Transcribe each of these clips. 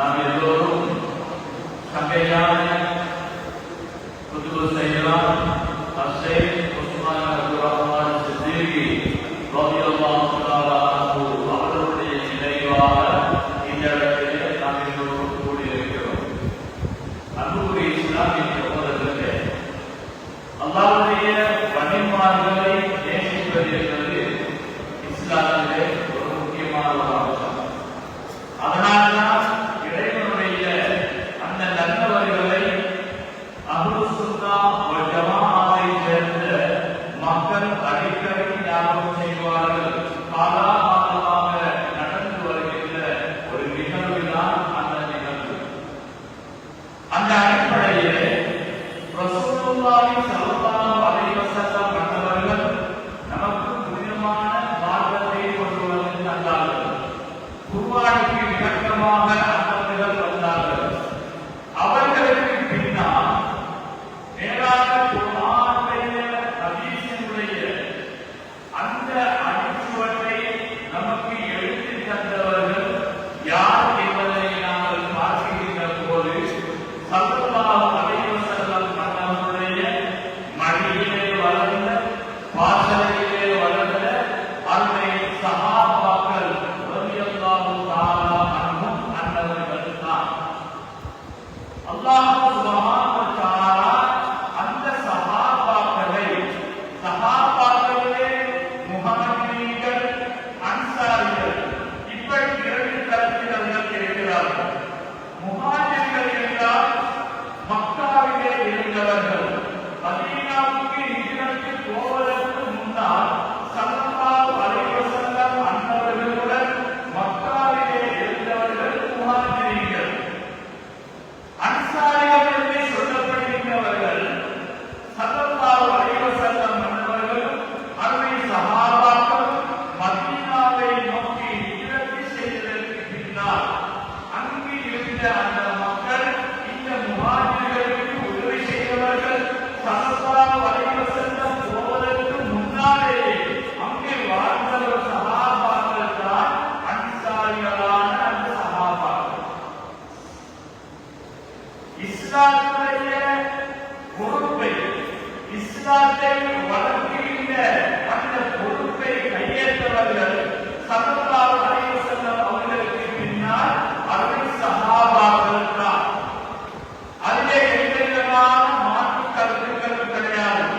நாம் எல்லோரும் சங்கையான குதுபு செய்யலாம் அஷேக் உஸ்மான் அப்துல் ரஹ்மான் சித்திகி ரலியல்லாஹு தஆலா அன்ஹு அவர்களுடைய நினைவாக இந்த இடத்திலே நாம் எல்லோரும் கூடியிருக்கிறோம். அன்புக்குரிய இஸ்லாமிய சகோதரர்களே, அல்லாஹ்வுடைய வழிமார்களை நேசிப்பது என்பது இஸ்லாமிலே ஒரு முக்கியமான ஒரு அம்சம். அதனால்தான் இறைவனுடைய அந்த நல்லவர்களை அஹ்லுஸ் சுன்னah வல் ஜமாஅத்தை சேர்ந்த மக்கள் அடிக்கடி ஞாபகம் செய்வார்கள். காலாகாலமாக நடந்து வருகின்ற ஒரு நிகழ்வுதான் அந்த நிகழ்வு. அந்த அடிப்படையிலே ரசூலுல்லாஹி ஸல்லல்லாஹு அலைஹி வஸல்லம் அவர்கள் நமக்கு புனிதமான மார்க்கத்தை கொண்டு வந்து தந்தார்கள். குர்ஆனுக்கு விளக்கமாக அவர்கள் வந்தார்கள். அவர்களுக்கு பின்னால் மேலான குர்ஆனுடைய ஹதீஸுடைய அந்த அடிச்சுவட்டை நமக்கு எடுத்துத் தந்தவர்கள் யார் என்பதை நாங்கள் பார்க்கின்ற போது ஸல்லல்லாஹு அலைஹி வஸல்லம் அவர்களுடைய மடியிலே வளர்ந்த வாசலிலே வளர்ந்த அருமை சஹாபாக்கள் ரலியல்லாஹு தஆலா அன்ஹும் அன்னவர்கள் தான். அல்லாஹ் சுப்ஹானஹு வ தஆலா அந்த சஹாபாக்களிலே முஹாஜிர்கள் அன்சாரிகள் இப்படி இரண்டு தரப்பினர்கள் இருக்கிறார்கள். முஹாஜிர்கள் என்றால் மக்காவிலே இருந்தவர்கள். மதீனாவுக்கு ஹிஜ்ரத்து போவதற்கு முன்னால் ஸல்லல்லாஹு அலைஹி வஸல்லம் அன்னவர்களுடன் மக்காவிலே இருந்தவர்கள் முஹாஜிர்கள். அன்சாரிகள் என்று சொல்லப்படுகின்றவர்கள் ஸல்லல்லாஹு அலைஹி வஸல்லம் அன்னவர்கள் அருமை சஹாபாக்கள் மதீனாவை நோக்கி ஹிஜ்ரத் செய்ததற்கு பின்னால் அங்கு இருந்த அந்த மக்கள் இந்த முஹாஜிர்களுக்கு உதவி செய்தவர்கள். ஸல்லல்லாஹு அலைஹி வஸல்லம் போவதற்கு முன்னாலே அங்கே வாழ்ந்த ஒரு சஹாபாக்கள் தான் அன்சாரிகளான அந்த சஹாபாக்கள். இஸ்லாமுடைய பொறுப்பை, இஸ்லாத்தை வளர்க்கின்ற அந்த பொறுப்பை கையேற்றவர்கள் ஸல்லல்லாஹு அலைஹி வஸல்லம் அவர்களுக்கு பின்னால் அருமை சஹாபாக்கள் தான். அதிலே எந்தவிதமான மாற்று கருத்துக்கள் கிடையாது.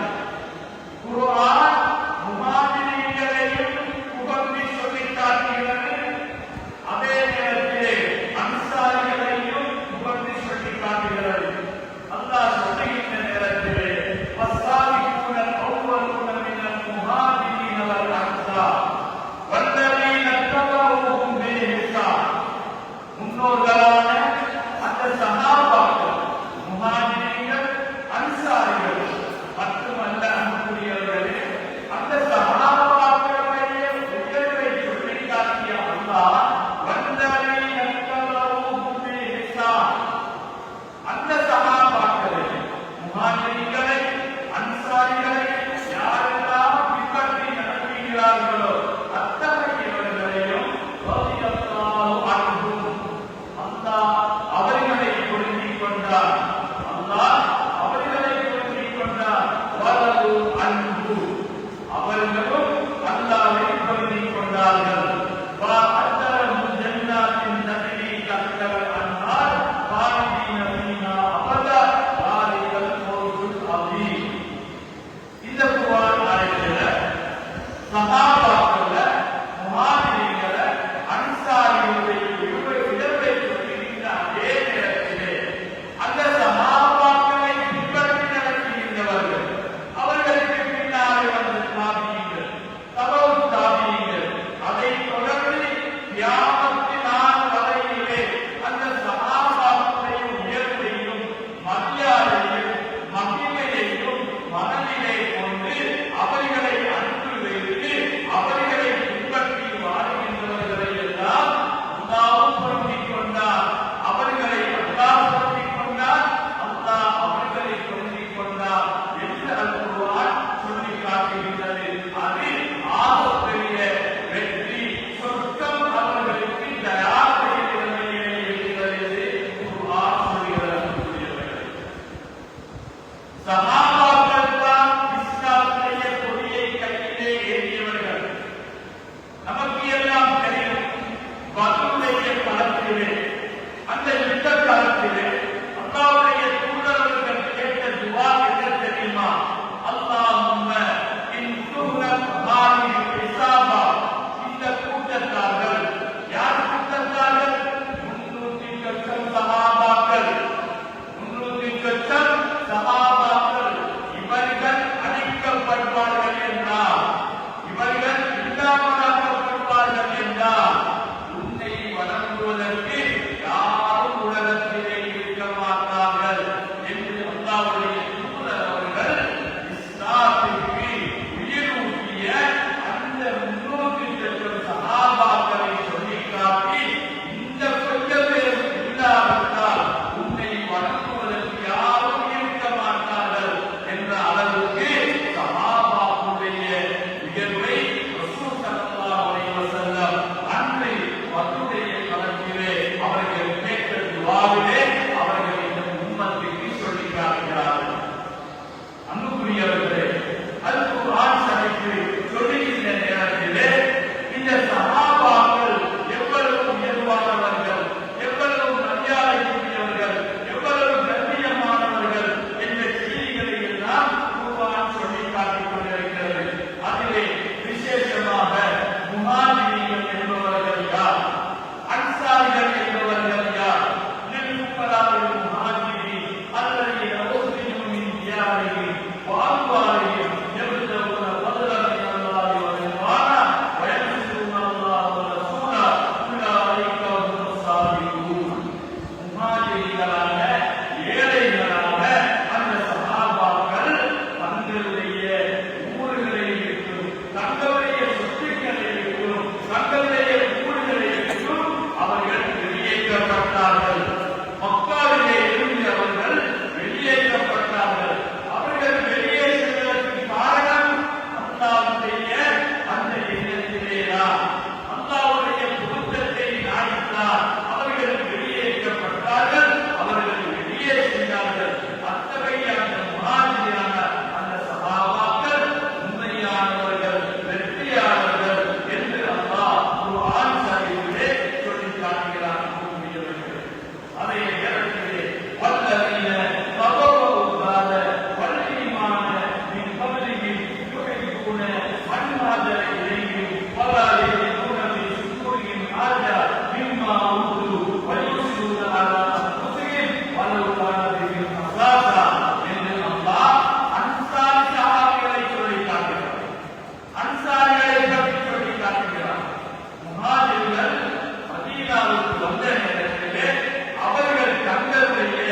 குர்ஆன் முஹாஜிர்களையும் புகழ்ந்து சொல்லிக் காட்டுகிறது. அதே நேரத்திலே அன்சாரிகளையும் புகழ்ந்து சொல்லிக் காட்டுகிறது. அல்லாஹ் சொல்லுகின்ற நேரத்திலே வஸ்ஸாபிகூனல் அவ்வலூன அதே நேரத்திலே வல்லதீன தபவஉல்லாத வல்லீமான மின் கப்லிஹிம் யுஹிப்பூன மன் ஹாஜர இலைஹிம் வலா யஜிதூன ஃபீ சுதூரிஹிம் ஹாஜா மிம்மா ஊது வயுஸிரூன அலா அன்ஃபுஸிஹிம் வலவ் கான பிஹிம் ஹஸாஸா என்று அல்லாஹ் அன்சாரி சஹாபிகளை சொல்லி காட்டுகிறார். அன்சாரிகளை பற்றி சொல்லி காட்டுகிறார். முஹாஜிர்கள் மதீனாவுக்கு வந்த நேரத்திலே அவர்கள் தங்களுடைய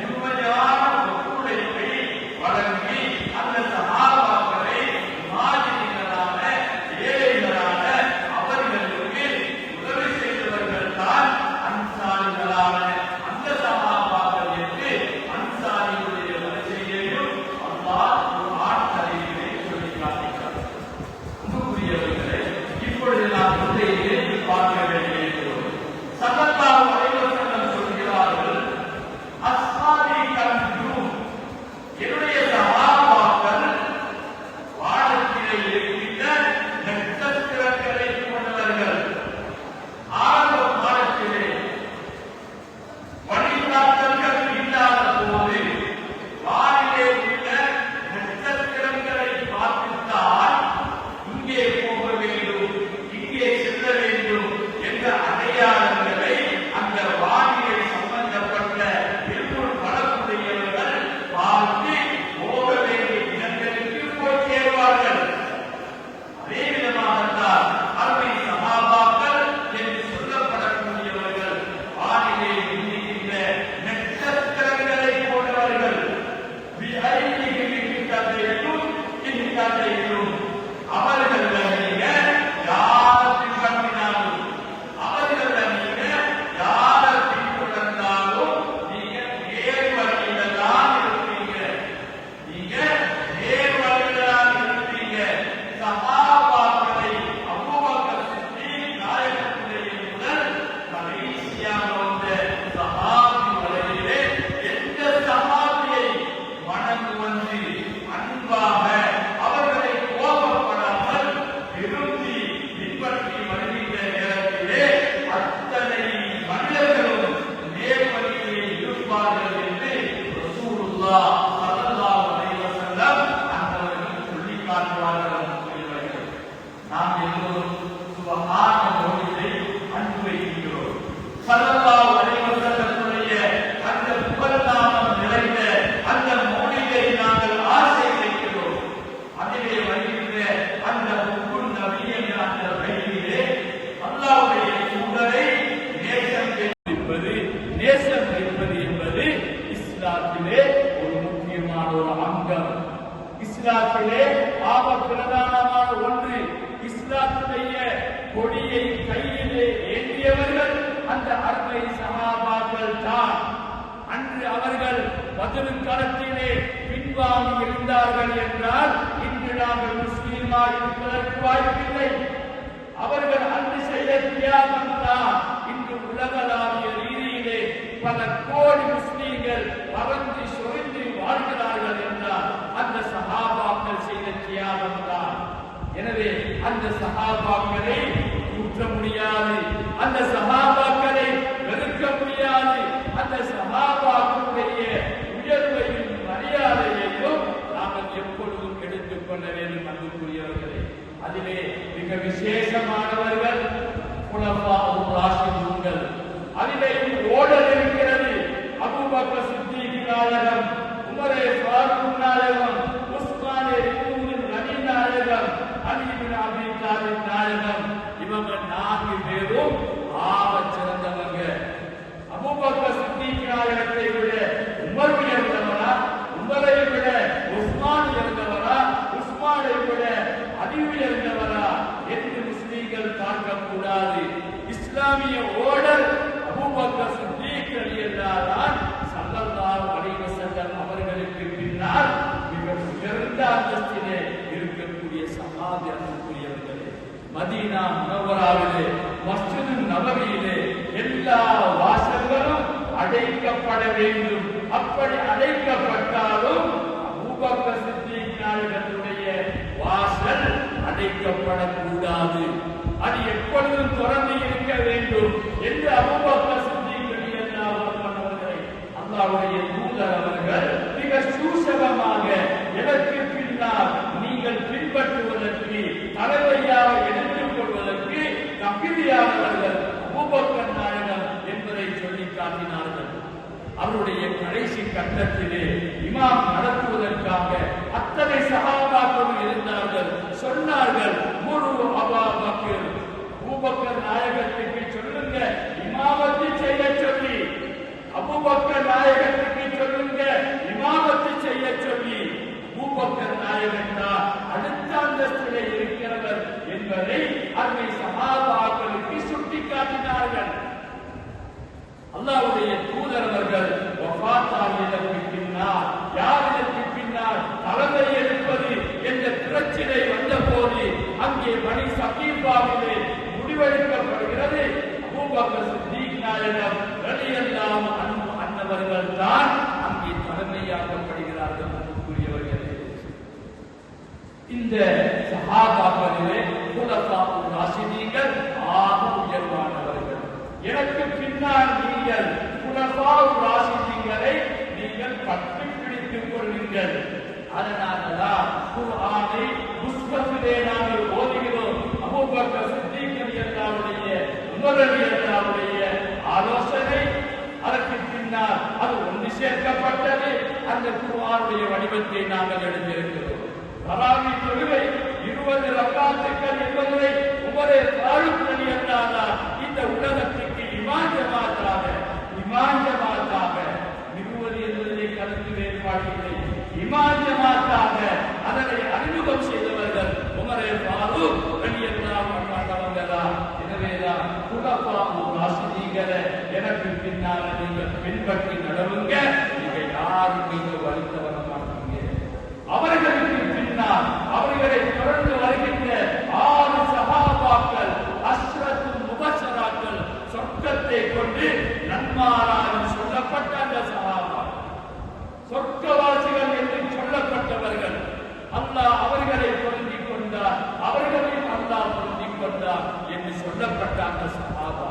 முழுமையான ஒத்துழைப்பை வழங்கி அந்த சஹாபாக்களை முஹாஜிர்களான ஏழைகளான அவர்களுக்கு உதவி செய்தவர்கள் தான் அன்சாரிகளான அந்த சஹாபாக்கள் என்று அன்சாரிகளுடைய வரிசையையும் அல்லாஹ் குர்ஆன் கரீமிலே சொல்லி காட்டுகிறார். அன்புக்குரியவர்களே, இப்பொழுது நாம் ஒன்றை இணைத்து பார்க்க வேண்டியிருக்கிறோம். ஸல்லல்லாஹு அலைஹி வஸல்லம் சொல்கிறார்கள், அஸ்ஹாபி கன்ஜூம், என்னுடைய சஹாபாக்கள் வானத்திலே இருக்கின்ற நட்சத்திரங்களை போன்றவர்கள். ஆரம்ப காலத்திலே வழிகாட்டல்கள் இல்லாத போது வானிலே உள்ள நட்சத்திரங்களை பார்த்துத்தான் இங்கே போக வேண்டும், இங்கே செல்ல வேண்டும் என்ற அடையாளங்களை அந்த வானிலை சம்பந்தப்பட்ட எல்லோர் பலமுடையவர்கள் பார்த்து போக வேண்டிய இடங்களுக்கு போய் சேருவார்கள். அதே விதமாகத்தான் அருமை சஹாபாக்கள் என்று சொல்லப்படக்கூடியவர்கள் வானிலே இருக்கின்ற நட்சத்திரங்களை போன்றவர்கள். அவர்கள் நீங்க யாரை பின்பற்றினாலும், அவர்கள் நீங்க யாரை பின்தொடர்ந்தாலும் நீங்க நேர் வழியில தான் இருப்பீங்க. நீங்க நேர் வழியில தான் இருப்பீங்க. சஹாபாக்களை அபூபக்கர் சித்தீக் நாயகத்துடைய முதல் கடைசியாக வந்த சஹாபி வரையிலே எந்த சஹாபியை மனம் வந்து அன்பாக அவர்களை கோபப்படாமல் விரும்பி பின்பற்றி வருகின்ற நேரத்திலே அத்தனை மனிதர்களும் நேர்வழியிலே இருப்பார்கள் என்று ரசூலுல்லாஹ் ஸல்லல்லாஹு அலைஹி வஸல்லம் அவர்கள் சொல்லி காட்டுவார்கள். நாம் எல்லோரும் சுபஹான மௌலிதை அன்பு வைக்கிறோம். ஸல்லல்லாஹு அலைஹி வஸல்லமுடைய அந்த புகழ்நாமம் நிறைந்த அந்த மௌலிதை நாங்கள் ஆசை வைக்கிறோம். அதிலே வருகின்ற அந்த ஹுப்புன் நபி என்ற அந்த வழியிலே அல்லாஹ்வுடைய தூதரை நேசம் வைப்பது என்பது இஸ்லாத்திலே ஒரு முக்கியமான ஒரு அங்கம். இஸ்லாத்திலே பிரதானமான ஒன்று. இஸ்லாத்துடைய கொடியை கையிலே ஏந்தியவர்கள் அந்த அருமை சஹாபாக்கள் தான். அன்று அவர்கள் பத்ர் களத்திலே பின்வாங்கி இருந்தார்கள் என்றால் இன்று நாங்கள் முஸ்லீமாக இருப்பதற்கு வாய்ப்பில்லை. அவர்கள் அன்று செய்த தியாகம் தான் இன்று உலகளாவிய ரீதியிலே பல கோடி முஸ்லீம்கள் பறந்து சொரிந்து வாழ்கிறார்கள் என்றால் அந்த சஹாபாக்கள் செய்த தியாகம் தான். எனவே அந்த சஹாபாக்களை ஊற்ற முடியாது, அந்த சஹாபாக்களை வெறுக்க முடியாது. அந்த சஹாபாக்களுடைய உயர்வையும் மரியாதையையும் நாங்கள் எப்பொழுதும் எடுத்துக் கொள்ள வேண்டும். அன்புக்குரியவர்களே, அதிலே மிக விசேஷமானவர்கள் குலஃபாஉர் ராஷிதூன்கள். அதிலே ஓடல் இருக்கிறது. அபூபக்கர் சித்தீக் நாயகம், உமரே ஃபாரூக் நாயகம், உஸ்மானே இப்னு அலி நாயகம், அலி இப்னு அபீ தாலிப் நாயகம். இவங்க 4 பேரும் ஆகச் சிறந்தவங்க. அபூபக்கர் சித்தீக் நாயகத்தை விட உமர் உயர்ந்தவரா, உமரை விட உஸ்மான் உயர்ந்தவரா, உஸ்மானை விட அலி உயர்ந்தவரா என்று முஸ்லீம்கள் பார்க்கக்கூடாது. இஸ்லாமிய ஓடல் அபூபக்கர் சித்தீக் ரலியல்லாஹு அன்ஹு ஸல்லல்லாஹு அலைஹி வஸல்லம் அவர்களுக்கு பின்னால் மிக உயர்ந்த அந்தஸ்திலே இருக்கக்கூடிய சஹாபி. அன்புக்குரியவர்களே, மதீனா முனவ்வராவிலே மஸ்ஜிது நபவியிலே எல்லா வாசல்களும் அடைக்கப்பட வேண்டும். அப்படி அடைக்கப்பட்டாலும் அபூபக்கர் சித்தீக் நாயகத்துடைய வாசல் அடைக்கப்படக்கூடாது. அது எப்பொழுதும் திறந்து இருக்க வேண்டும் என்று அபூபக்கர் சித்தீக் ரலியல்லாஹு அன்ஹு அவருடைய கடைசி கட்டத்திலே இமாம் நடத்துவதற்காக அத்தனை சஹாபாக்களும் இருந்தார்கள். சொன்னார்கள், முரு அபூ பக்கர், அபூபக்கர் நாயகத்துக்கு சொல்லுங்க இமாமத்து செய்ய சொல்லி, அபூபக்கர் நாயகத்துக்கு சொல்லுங்க இமாமத்து செய்ய சொல்லி. அபூபக்கர் நாயகன் தான் அடுத்த அந்தஸ்திலே இருக்கிறவர் என்பதை அருமை சஹாபாக்களுக்கு சுட்டிக்காட்டினார்கள். அல்லாஹ்வுடைய தூதர் அவர்கள் வஃபாத்தாகியதற்கு பின்னால், யாருக்கு பின்னால் தலைமை எடுப்பது என்ற பிரச்சனை வந்தபோது அங்கே பனி ஸகீஃபாவிலே முடிவெடுக்கப்படுகிறது. அபூபக்கர் சித்திக் நாயகம் ரலியல்லாஹு அன்ஹு அன்னவர்கள் தான் அங்கே தலைமையாக்கப்படுகிறார்கள். இந்த சஹாபாக்களிலே குலஃபாஉர் ராஷிதீன்கள் ஆக உயர்வானவர்கள். எனக்கு பின்னால் நீங்கள் குலஃபாஉர் ராஷிதீன்களை நீங்கள் பற்றி பிடித்துக் கொள்ளுங்கள். அதனால்தான் குர்ஆனை முஸ்ஹஃபிலே நாங்கள் ஓதுகிறோம். அபூபக்கர் சித்திக் ரலியல்லாஹுடைய, உமர் ரலியல்லாஹுடைய ஆலோசனை, அதற்கு பின்னால் அது ஒன்று சேர்க்கப்பட்டது. அந்த குர்ஆனுடைய வடிவத்தை நாங்கள் எடுத்திருக்கிறோம். தராவி தொழுகை 20 ரக்காத்துக்கள் என்பதை உமரே ஃபாரூக் ரலியல்லாஹு இந்த உலகத்துக்கு இமாம் ஜமாத்தாக நிறுவது என்பதிலே கருத்து வேறுபாடு இல்லை. இமாம் ஜமாத்தாக அதனை அறிமுகம் செய்தவர்கள் உமரே ஃபாரூக் ரலியல்லாஹு அன்ஹு. எனவேதான் குலஃபாஉர் ராஷிதீன்களை எனக்கு பின்னால் நீங்கள் பின்பற்றி நடவுங்க. நீங்க யாரும் நீங்க வழித்த வர மாட்டீங்க. அவர்களுக்கு பின்னால் அவர்களை தொடர்ந்து வருகின்ற 6 சஹாபாக்கள் அஷ்ரத்துல் முபஷராக்கள், சொர்க்கத்தை கொண்டு நன்மாராக சொல்லப்பட்ட அந்த சஹாபா, சொர்க்கவாசிகள் என்று சொல்லப்பட்டவர்கள். அல்லாஹ் அவர்களை பொருந்திக் கொண்டார், அவர்களையும் அல்லாஹ் பொருந்திக் கொண்டார் என்று சொல்லப்பட்ட அந்த சஹாபா.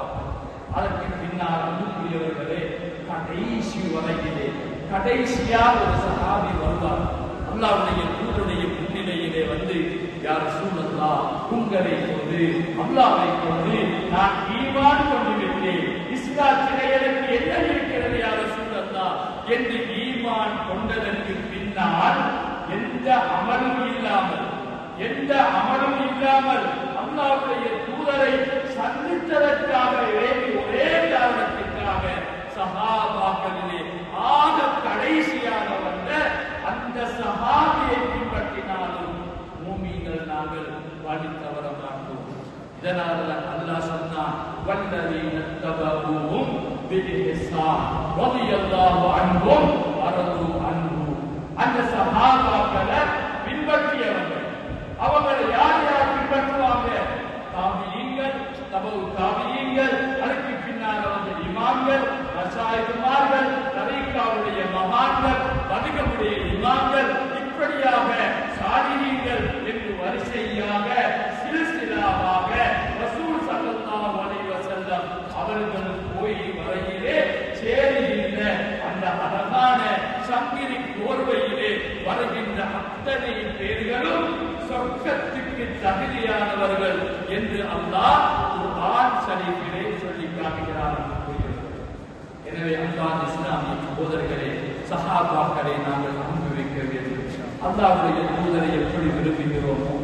அதற்கு பின்னால் அன்புக்குரியவர்களே, கடைசி வரையிலே கடைசியாக ஒரு சஹாபி வருவார். அல்லாஹ்வுடைய தூதருடைய முன்னிலையிலே வந்து, யா ரசூலல்லாஹ், உங்களை கொண்டு அல்லாஹ்வை கொண்டு நான் ஈமான் கொண்டு விட்டேன், இஸ்லாத்திலே எனக்கு என்ன இருக்கிறது யா ரசூலல்லாஹ் என்று ஈமான் கொண்டதற்கு பின்னால் எந்த அமலும் இல்லாமல் அல்லாஹ்வுடைய தூதரை சந்தித்ததற்காக ஒரே காரணத்திற்காக சஹாபாக்களிலே ஆக கடைசியாக வந்த அந்த சஹாபியை பின்பற்றினாலும் மூமின்கள் நாங்கள் வழி தவற மாட்டோம். இதனால அல்லாஹ் சொன்னான், வல்லதீன தபஊஹும் பில்இஹ்சான் ரலியல்லாஹு அன்ஹும் வரது அன்ஹு. அந்த சஹாபாக்களை பின்பற்றியவர்கள், அவங்களை யார் பின்பற்றுவாங்க? தாபியீன்கள், தபவு தாபியீன்கள், அதுக்கு பின்னால் வந்த இமாம்கள், மஷாயிகுமார்கள், தரீகாவுடைய மகான்கள், பதிகமுடைய இமாம்கள், இப்படியாக சாலிஹீன்கள் என்று வரிசையாக சில்சிலாவாக ரசூல் ஸல்லல்லாஹு அலைஹி வஸல்லம் அவர்கள் போய் வரையிலே சேருகின்ற அந்த அழகான சங்கிலி கோர்வையிலே வருகின்ற அத்தனை பேர்களும் சொர்க்கத்துக்கு தகுதியானவர்கள் என்று அல்லாஹ் குர்ஆன் ஷரீஃபிலே சொல்லி காட்டுகிறார். எனவே அன்பார்ந்த இஸ்லாமிய சகோதரர்களே, சஹாபாக்களை நாங்கள் அனுபவிக்க வேண்டும். அல்லாஹ்வுடைய தூதரை எப்படி விரும்புகிறோமோ,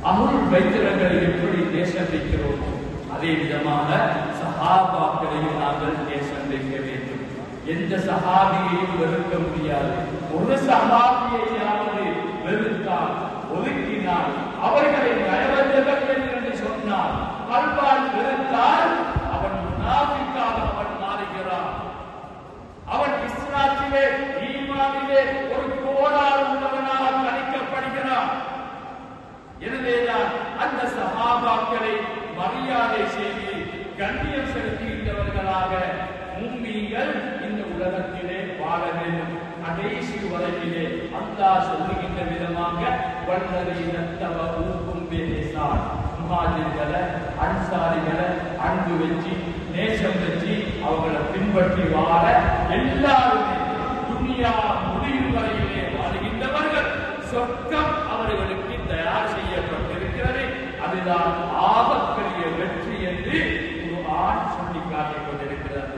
அஹ்லுல் பைத்களை எப்படி நேசம் வைக்கிறோமோ, அதே விதமாக சஹாபாக்களையும் நாங்கள் நேசம் வைக்க வேண்டும். எந்த சஹாபியையும் வெறுக்க முடியாது. ஒரு சஹாபியையாவது வெறுத்தால், ஒதுக்கினால், அவர்களை நயவஞ்சகர்கள் என்று சொன்னால், கல்வால் வெறுத்தால் அவன் முனாஃபிக்காக அவன் மாறுகிறான். அவன் இஸ்லாத்திலே ஈமானிலே ஒரு கோளாறு உள்ளவனாக கணிக்கப்படுகிறான். எனவேதான் அந்த சஹாபாக்களை மரியாதை செய்து கண்ணியம் செலுத்துகின்றவர்களாக முஃமின்கள் இந்த உலகத்திலே வாழ வேண்டும். கடைசி வரையிலே அல்லாஹ் சொல்லுகின்ற விதமாக வல்லதீன தபஊஹும் பிஹ்சான், முஹாஜிர்களை, அன்சாரிகளை அன்பு வச்சு நேசம் வச்சு அவங்களை பின்பற்றி வாழ எல்லாருமே துனியா முடியும் வரையிலே வாழ்கின்றவர்கள். சொர்க்கம் அவர்களுக்கு தயார் செய்யப்பட்டிருக்கிறது. அதுதான் ஆகப்பெரிய வெற்றி என்று குர்ஆன் சொல்லி காட்டிக் கொண்டிருக்கிறது.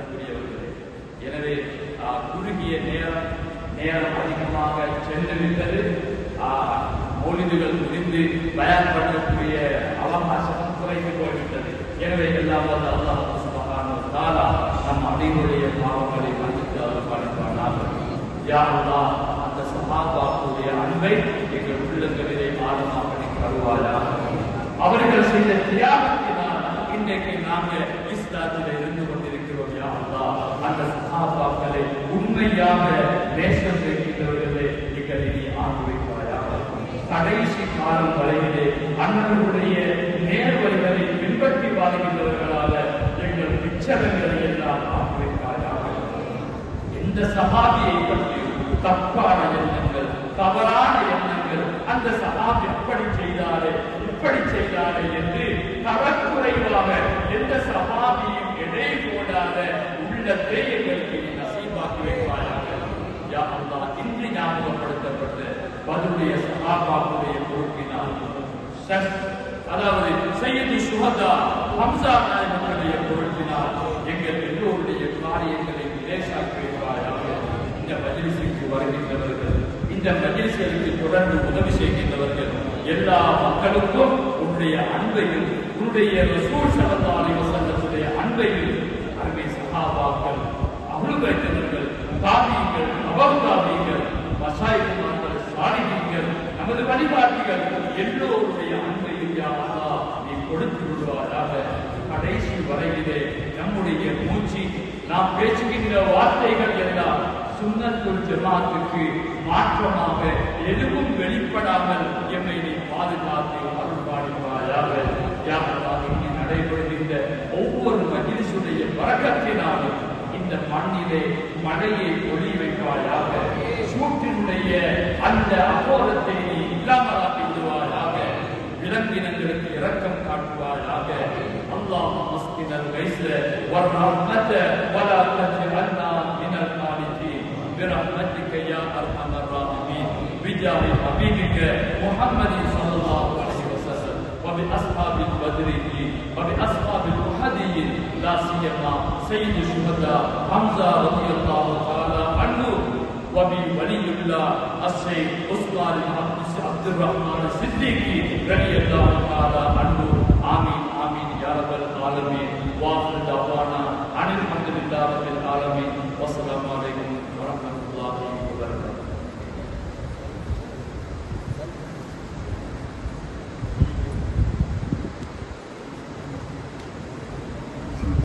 எனவே குறுகிய நேரம் அதிகமாக சென்றுவிட்டது. மொழிதுகள் முடிந்து பயான் பண்ணக்கூடிய அவகாசம் குறைந்து போய்விட்டது. எனவே எல்லாம் வந்து அல்லாஹ் சுப்ஹானஹு வ தஆலா நம் அனைவருடைய பாவங்களை மன்னித்து அருள்பாலிப்பானாக. யா அல்லாஹ், அந்த சஹாபாக்களுடைய அன்பை எங்கள் உள்ளங்களிலே ஆழமாக நீ தருவாயாக. அவர்கள் செய்த தியாகத்தினால் இன்றைக்கு நாங்கள் இஸ்லாத்திலே இருந்து கொண்டிருக்கிறோம். யா அல்லாஹ், அந்த சஹாபாக்களை உண்மையாக நேசம் வைக்கின்றவர்களே எங்களை நீ ஆண்டு வைப்பாயாக. கடைசி காலம் வரையிலே அண்ணனுடைய நேர்வழிகளை பின்பற்றி வாழ்கின்றவர்களாக எங்கள் விச்சரங்களை எல்லாம் ஆண்டு வைப்பாயாக. எந்த சஹாபியை பற்றி தப்பான எண்ணங்கள், தவறான எண்ணங்கள், அந்த சஹாபி அப்படி செய்தாரே இப்படி செய்தாரே என்று தரக்குறைவாக எந்த சஹாபியும் எடை போடாத உள்ளத்தை எங்களுக்கு நசீபாக்கி வைப்பாயாக. யா அல்லாஹ், இன்று ஞாபகப்படுத்தப்பட்ட பதிலுடைய சஹாபாவுடைய பொறுப்பினால், அதாவது சையது சுஹதா ஹம்சா நாயகனுடைய பொறுப்பினால் எங்கள் எல்லோருடைய காரியங்களை லேசாக்கி வைப்பாயாக. இந்த மஜ்லிஸுக்கு வருகின்றவர்கள், இந்த மஜ்லிஸ்களுக்கு தொடர்ந்து உதவி செய்கின்றவர்கள் எல்லா மக்களுக்கும் உன்னுடைய அன்பையும், உன்னுடைய ரசூல் ஸல்லல்லாஹு அலைஹி வஸல்லமுடைய அன்பையும், அருமை சஹாபாக்கள், அஹ்லுல் பைத்தினர்கள், தாபீகள், தபூதாபீகள், மஷாயிக்கள், சாலிஹீன்கள், நமது வழிகாட்டிகள் எல்லோருடைய அன்பையும் யா அல்லாஹ் நீ கொடுத்து விடுவாயாக. கடைசி வரையிலே நம்முடைய மூச்சு, நாம் பேசுகின்ற வார்த்தைகள் எல்லாம் சுன்னத்துல் ஜமாத்துக்கு மாற்றமாக எதுவும் வெளிப்படாமல் எம்மை நீ பாதுகாத்து அருள்பாலிப்பாயாக. யா அல்லாஹ், இங்கே நடைபெறுகின்ற ஒவ்வொரு மஜ்லிஸுடைய பரக்கத்தினாலும் இந்த மண்ணிலே மழையை ஒளி வைப்பாயாக. சூட்டினுடைய அந்த அகோரத்தை நீ இல்லாமலாக்கிடுவாயாக. விலங்கினங்களுக்கு இரக்கம் காட்டுவாயாக. அல்லாஹும்ம அஸ்கினல் கைஸ வர்ரஹ்மத வலா தஜ்அல்னா மினல் கானிதீன் برحمتك يا ارحم الراحمين بجاه حبيبك محمد صلى الله عليه وسلم وباصحاب البدريين وباصحاب الاحديين لا سيما سيد الشهداء حمزه رضي الله تعالى عنه وبولي الله الشيخ عثمان بن عبد الرحمن الصديقي رضي الله تعالى عنه. آمين آمين يا رب العالمين. واخر دعوانا عن الحمد لله رب العالمين.